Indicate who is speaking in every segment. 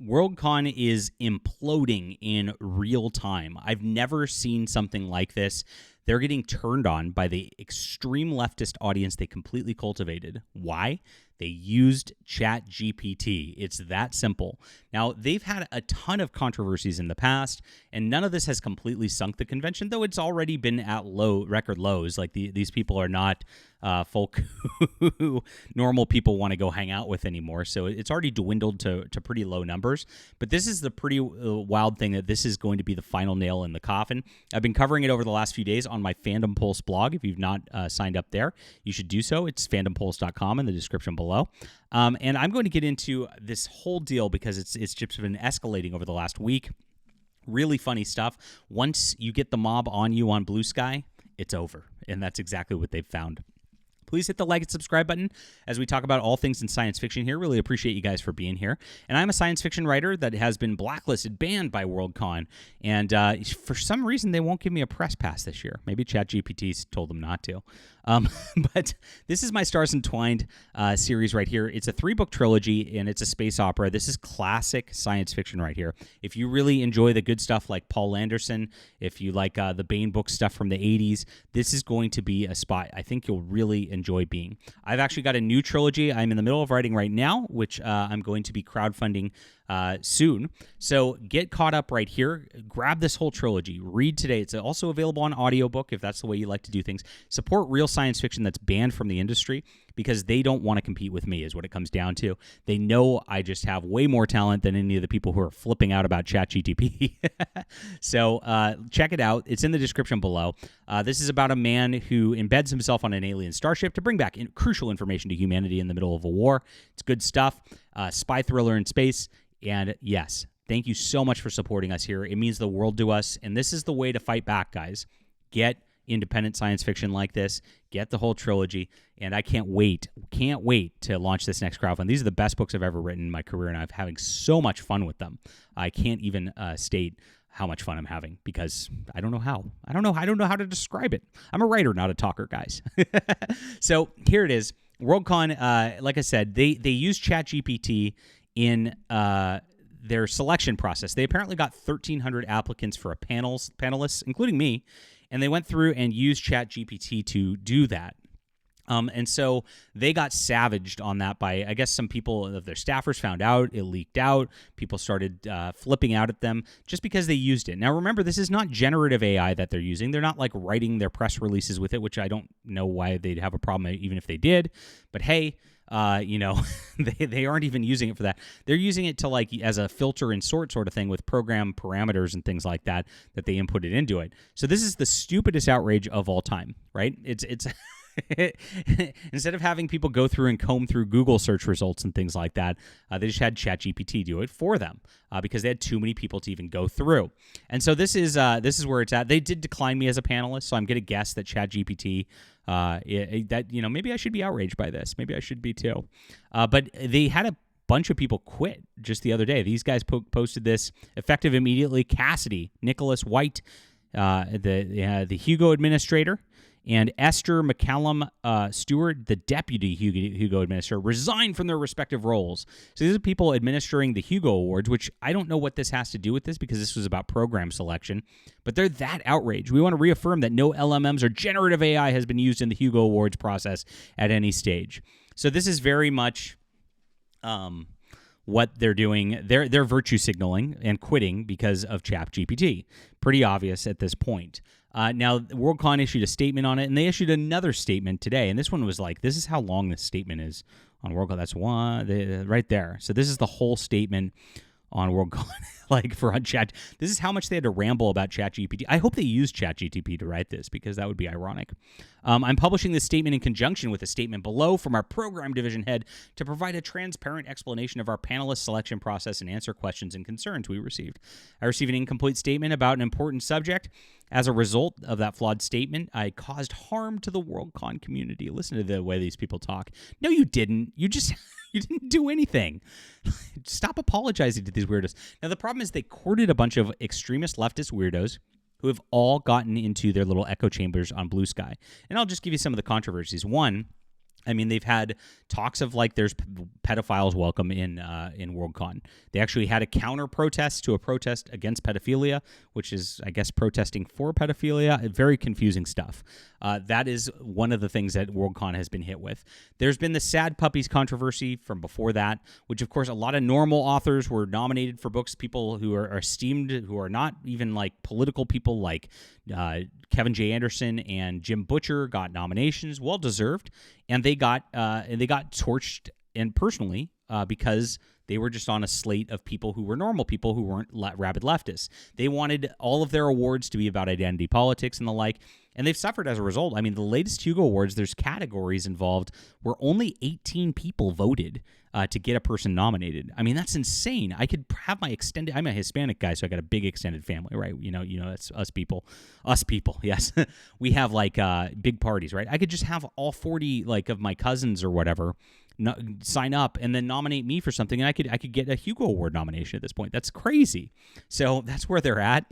Speaker 1: Worldcon is imploding in real time. I've never seen something like this. They're getting turned on by the extreme leftist audience they completely cultivated. Why? They used ChatGPT. It's that simple. Now, they've had a ton of controversies in the past, and none of this has completely sunk the convention, though it's already been at record lows. Like these people are not folk who normal people want to go hang out with anymore. So it's already dwindled to pretty low numbers. But this is the pretty wild thing that this is going to be the final nail in the coffin. I've been covering it over the last few days on my Fandom Pulse blog. If you've not signed up there, you should do so. It's fandompulse.com in the description below. And I'm going to get into this whole deal because it's just been escalating over the last week. Really funny stuff. Once you get the mob on you on BlueSky, it's over. And that's exactly what they've found. Please hit the like and subscribe button as we talk about all things in science fiction here. Really appreciate you guys for being here. And I'm a science fiction writer that has been blacklisted, banned by Worldcon. And for some reason, they won't give me a press pass this year. Maybe ChatGPT told them not to. But this is my Stars Entwined series right here. It's a 3-book trilogy, and it's a space opera. This is classic science fiction right here. If you really enjoy the good stuff like Paul Anderson, if you like the Bane book stuff from the 80s, this is going to be a spot I think you'll really enjoy being. I've actually got a new trilogy I'm in the middle of writing right now, which I'm going to be crowdfunding soon. So get caught up right here. Grab this whole trilogy. Read today. It's also available on audiobook if that's the way you like to do things. Support real science fiction that's banned from the industry because they don't want to compete with me is what it comes down to. They know I just have way more talent than any of the people who are flipping out about ChatGPT. So check it out. It's in the description below. This is about a man who embeds himself on an alien starship to bring back crucial information to humanity in the middle of a war. It's good stuff. Spy thriller in space. And yes, thank you so much for supporting us here. It means the world to us. And this is the way to fight back, guys. Get independent science fiction like this. Get the whole trilogy. And I can't wait to launch this next crowdfund. These are the best books I've ever written in my career, and I'm having so much fun with them. I can't even state how much fun I'm having because I don't know how. I don't know how to describe it. I'm a writer, not a talker, guys. So here it is. Worldcon, like I said, they use ChatGPT in their selection process. They apparently got 1,300 applicants for panelists, including me, and they went through and used ChatGPT to do that. And so they got savaged on that by, I guess, some people of their staffers found out, it leaked out, people started flipping out at them just because they used it. Now, remember, this is not generative AI that they're using. They're not like writing their press releases with it, which I don't know why they'd have a problem even if they did. But hey, they aren't even using it for that. They're using it to like as a filter and sort of thing with program parameters and things like that they inputted into it. So this is the stupidest outrage of all time, right? It's instead of having people go through and comb through Google search results and things like that, they just had ChatGPT do it for them because they had too many people to even go through. And so this is where it's at. They did decline me as a panelist, so I'm going to guess that ChatGPT maybe I should be outraged by this. Maybe I should be too. But they had a bunch of people quit just the other day. These guys posted this effective immediately. Cassidy, Nicholas White, the Hugo administrator, and Esther McCallum Stewart, the deputy Hugo administrator, resigned from their respective roles. So these are people administering the Hugo Awards, which I don't know what this has to do with this because this was about program selection, but they're that outraged. We want to reaffirm that no LMMs or generative AI has been used in the Hugo Awards process at any stage. So this is very much what they're doing. They're virtue signaling and quitting because of ChatGPT. Pretty obvious at this point. Now, Worldcon issued a statement on it, and they issued another statement today. And this one was like, this is how long this statement is on Worldcon. That's one right there. So this is the whole statement on Worldcon, like for on Chat. This is how much they had to ramble about ChatGPT. I hope they used ChatGPT to write this because that would be ironic. I'm publishing this statement in conjunction with a statement below from our program division head to provide a transparent explanation of our panelist selection process and answer questions and concerns we received. I received an incomplete statement about an important subject. As a result of that flawed statement, I caused harm to the Worldcon community. Listen to the way these people talk. No, you didn't. You didn't do anything. Stop apologizing to these weirdos. Now, the problem is they courted a bunch of extremist leftist weirdos who have all gotten into their little echo chambers on BlueSky. And I'll just give you some of the controversies. One, I mean, they've had talks of like there's pedophiles welcome in Worldcon. They actually had a counter protest to a protest against pedophilia, which is, I guess, protesting for pedophilia. Very confusing stuff. That is one of the things that Worldcon has been hit with. There's been the Sad Puppies controversy from before that, which, of course, a lot of normal authors were nominated for books, people who are esteemed, who are not even like political people like Kevin J. Anderson and Jim Butcher got nominations, well deserved, and they got torched and personally because they were just on a slate of people who were normal people who weren't rabid leftists. They wanted all of their awards to be about identity politics and the like, and they've suffered as a result. I mean, the latest Hugo Awards, there's categories involved where only 18 people voted to get a person nominated. I mean, that's insane. I could have my extended. I'm a Hispanic guy, so I got a big extended family, right? You know, that's us people. Yes, we have like big parties, right? I could just have all 40 like of my cousins or whatever sign up and then nominate me for something, and I could get a Hugo Award nomination at this point. That's crazy. So that's where they're at.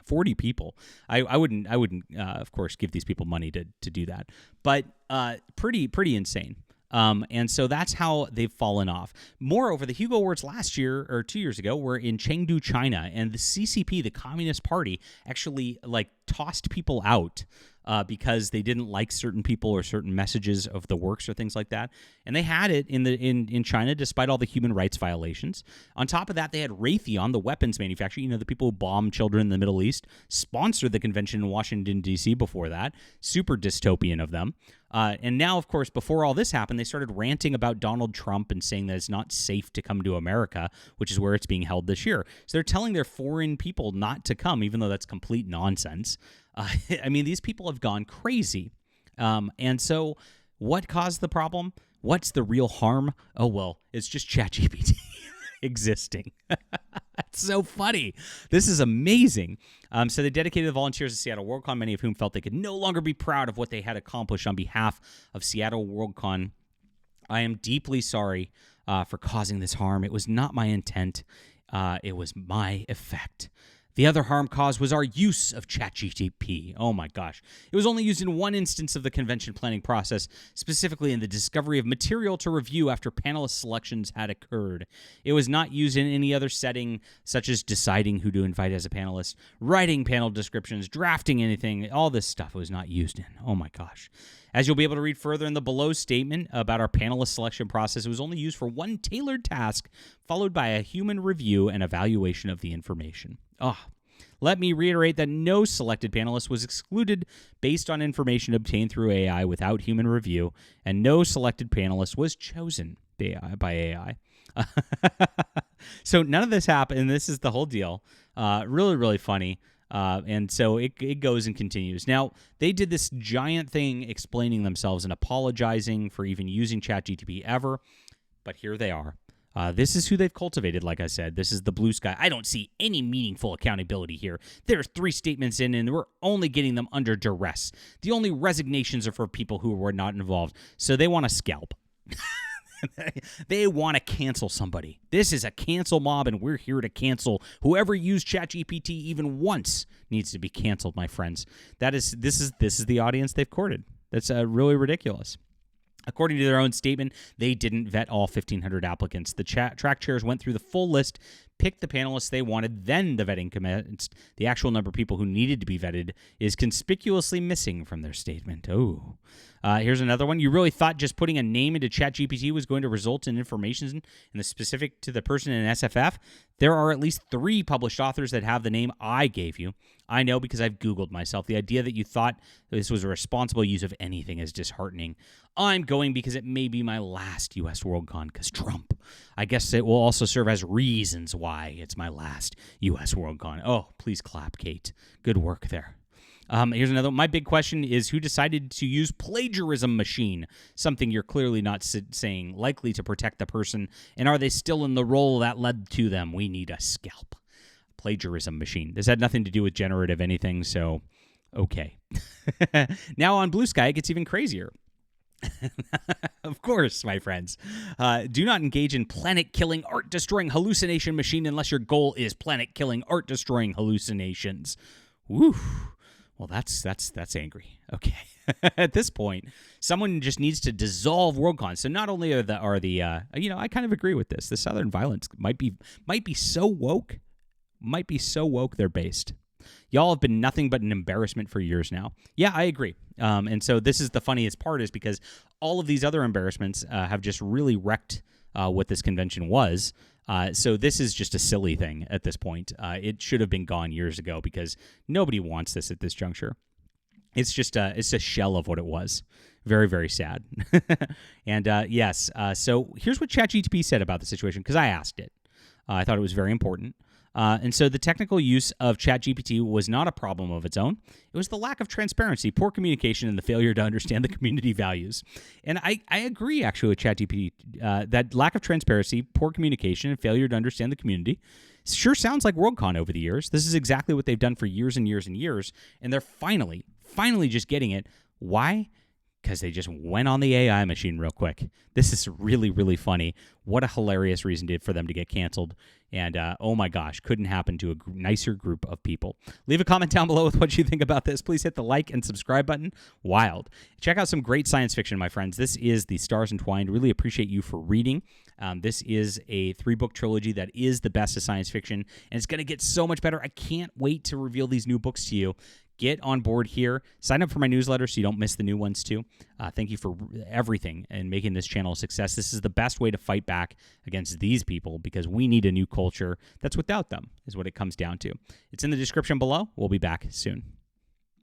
Speaker 1: 40 people. I wouldn't of course give these people money to do that, but pretty insane. And so that's how they've fallen off. Moreover, the Hugo Awards last year or 2 years ago were in Chengdu, China, and the CCP, the Communist Party, actually like tossed people out because they didn't like certain people or certain messages of the works or things like that. And they had it in China despite all the human rights violations. On top of that, they had Raytheon, the weapons manufacturer, the people who bomb children in the Middle East, sponsored the convention in Washington, D.C. before that. Super dystopian of them. And now, of course, before all this happened, they started ranting about Donald Trump and saying that it's not safe to come to America, which is where it's being held this year. So they're telling their foreign people not to come, even though that's complete nonsense. I mean, these people have gone crazy. And so what caused the problem? What's the real harm? Oh, well, it's just ChatGPT existing. That's so funny. This is amazing. So they dedicated the volunteers of Seattle Worldcon, many of whom felt they could no longer be proud of what they had accomplished on behalf of Seattle Worldcon. I am deeply sorry for causing this harm. It was not my intent. It was my effect. The other harm caused was our use of ChatGPT. Oh my gosh. It was only used in one instance of the convention planning process, specifically in the discovery of material to review after panelist selections had occurred. It was not used in any other setting, such as deciding who to invite as a panelist, writing panel descriptions, drafting anything. All this stuff was not used in. Oh my gosh. As you'll be able to read further in the below statement about our panelist selection process, it was only used for one tailored task, followed by a human review and evaluation of the information. Let me reiterate that no selected panelist was excluded based on information obtained through AI without human review, and no selected panelist was chosen by AI. So none of this happened, and this is the whole deal. Really, really funny. And so it goes and continues. Now, they did this giant thing explaining themselves and apologizing for even using ChatGPT ever, but here they are. This is who they've cultivated, like I said. This is the BlueSky. I don't see any meaningful accountability here. There's 3 statements in, and we're only getting them under duress. The only resignations are for people who were not involved, so they want to scalp. They want to cancel somebody. This is a cancel mob, and we're here to cancel whoever used ChatGPT even once needs to be canceled, my friends. This is the audience they've courted. That's really ridiculous. According to their own statement, they didn't vet all 1,500 applicants. The track chairs went through the full list, picked the panelists they wanted, then the vetting commenced. The actual number of people who needed to be vetted is conspicuously missing from their statement. Oh. Here's another one. You really thought just putting a name into ChatGPT was going to result in information in the specific to the person in SFF? There are at least 3 published authors that have the name I gave you. I know because I've Googled myself. The idea that you thought this was a responsible use of anything is disheartening. I'm going because it may be my last U.S. Worldcon because Trump. I guess it will also serve as reasons why it's my last U.S. Worldcon. Oh, please clap, Kate. Good work there. Here's another one. My big question is who decided to use plagiarism machine, something you're clearly not saying, likely to protect the person, and are they still in the role that led to them? We need a scalp. Plagiarism machine. This had nothing to do with generative anything, so okay. Now on BlueSky, it gets even crazier. Of course, my friends. Do not engage in planet-killing, art-destroying hallucination machine unless your goal is planet-killing, art-destroying hallucinations. Woo. Well, that's angry. Okay. At this point, someone just needs to dissolve Worldcon. So not only I kind of agree with this. The Southern violence might be so woke, they're based. Y'all have been nothing but an embarrassment for years now. Yeah, I agree. And so this is the funniest part, is because all of these other embarrassments have just really wrecked what this convention was. So this is just a silly thing at this point. It should have been gone years ago, because nobody wants this at this juncture. It's just it's a shell of what it was. Very, very sad. And yes, so here's what ChatGPT said about the situation, because I asked it. I thought it was very important. And so the technical use of ChatGPT was not a problem of its own. It was the lack of transparency, poor communication, and the failure to understand the community values. And I agree, actually, with ChatGPT. That lack of transparency, poor communication, and failure to understand the community sure sounds like Worldcon over the years. This is exactly what they've done for years and years and years, and they're finally just getting it. Why? Because they just went on the AI machine real quick. This is really, really funny. What a hilarious reason for them to get canceled. And oh my gosh, couldn't happen to a nicer group of people. Leave a comment down below with what you think about this. Please hit the like and subscribe button. Wild. Check out some great science fiction, my friends. This is The Stars Entwined. Really appreciate you for reading. This is a 3-book trilogy that is the best of science fiction, and it's going to get so much better. I can't wait to reveal these new books to you. Get on board here. Sign up for my newsletter so you don't miss the new ones too. Thank you for everything and making this channel a success. This is the best way to fight back against these people, because we need a new culture that's without them, is what it comes down to. It's in the description below. We'll be back soon.